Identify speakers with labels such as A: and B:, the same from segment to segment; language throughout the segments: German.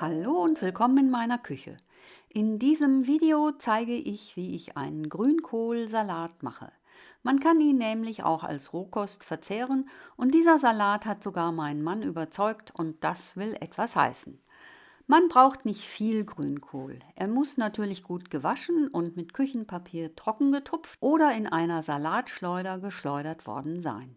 A: Hallo und willkommen in meiner Küche. In diesem Video zeige ich, wie ich einen Grünkohlsalat mache. Man kann ihn nämlich auch als Rohkost verzehren und dieser Salat hat sogar meinen Mann überzeugt und das will etwas heißen. Man braucht nicht viel Grünkohl. Er muss natürlich gut gewaschen und mit Küchenpapier trocken getupft oder in einer Salatschleuder geschleudert worden sein.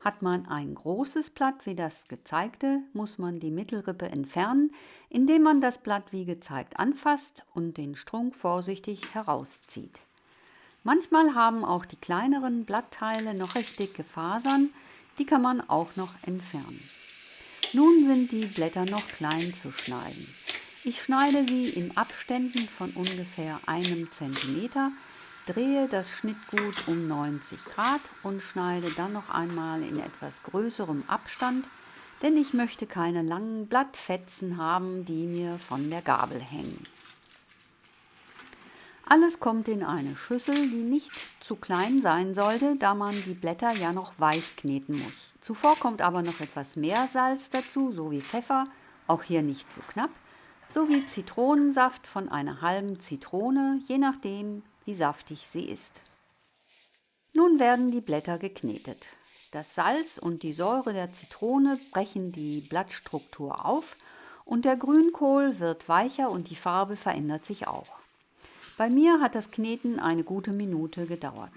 A: Hat man ein großes Blatt wie das gezeigte, muss man die Mittelrippe entfernen, indem man das Blatt wie gezeigt anfasst und den Strunk vorsichtig herauszieht. Manchmal haben auch die kleineren Blattteile noch recht dicke Fasern, die kann man auch noch entfernen. Nun sind die Blätter noch klein zu schneiden. Ich schneide sie in Abständen von ungefähr einem Zentimeter, drehe das Schnittgut um 90 Grad und schneide dann noch einmal in etwas größerem Abstand, denn ich möchte keine langen Blattfetzen haben, die mir von der Gabel hängen. Alles kommt in eine Schüssel, die nicht zu klein sein sollte, da man die Blätter ja noch weich kneten muss. Zuvor kommt aber noch etwas Meersalz dazu, sowie Pfeffer, auch hier nicht zu knapp, sowie Zitronensaft von einer halben Zitrone, je nachdem, wie saftig sie ist. Nun werden die Blätter geknetet. Das Salz und die Säure der Zitrone brechen die Blattstruktur auf und der Grünkohl wird weicher und die Farbe verändert sich auch. Bei mir hat das Kneten eine gute Minute gedauert.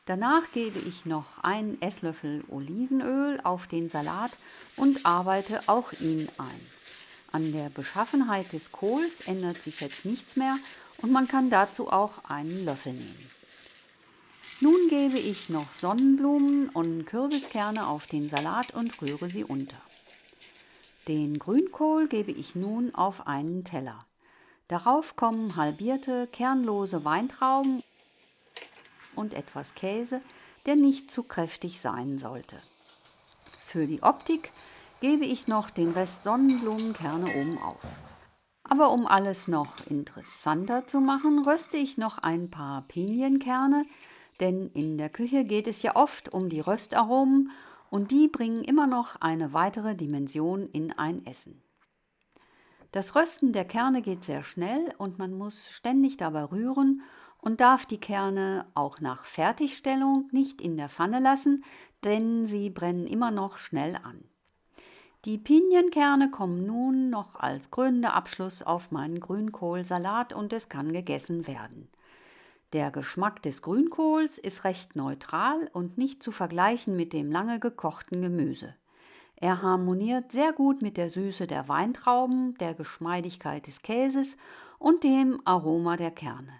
A: Danach gebe ich noch einen Esslöffel Olivenöl auf den Salat und arbeite auch ihn ein. An der Beschaffenheit des Kohls ändert sich jetzt nichts mehr und man kann dazu auch einen Löffel nehmen. Nun gebe ich noch Sonnenblumen und Kürbiskerne auf den Salat und rühre sie unter. Den Grünkohl gebe ich nun auf einen Teller. Darauf kommen halbierte, kernlose Weintrauben und etwas Käse, der nicht zu kräftig sein sollte. Für die Optik gebe ich noch den Rest Sonnenblumenkerne oben auf. Aber um alles noch interessanter zu machen, röste ich noch ein paar Pinienkerne, denn in der Küche geht es ja oft um die Röstaromen und die bringen immer noch eine weitere Dimension in ein Essen. Das Rösten der Kerne geht sehr schnell und man muss ständig dabei rühren und darf die Kerne auch nach Fertigstellung nicht in der Pfanne lassen, denn sie brennen immer noch schnell an. Die Pinienkerne kommen nun noch als krönender Abschluss auf meinen Grünkohlsalat und es kann gegessen werden. Der Geschmack des Grünkohls ist recht neutral und nicht zu vergleichen mit dem lange gekochten Gemüse. Er harmoniert sehr gut mit der Süße der Weintrauben, der Geschmeidigkeit des Käses und dem Aroma der Kerne.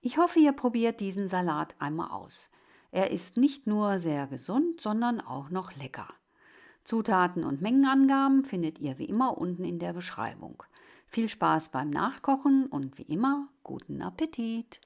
A: Ich hoffe, ihr probiert diesen Salat einmal aus. Er ist nicht nur sehr gesund, sondern auch noch lecker. Zutaten und Mengenangaben findet ihr wie immer unten in der Beschreibung. Viel Spaß beim Nachkochen und wie immer guten Appetit!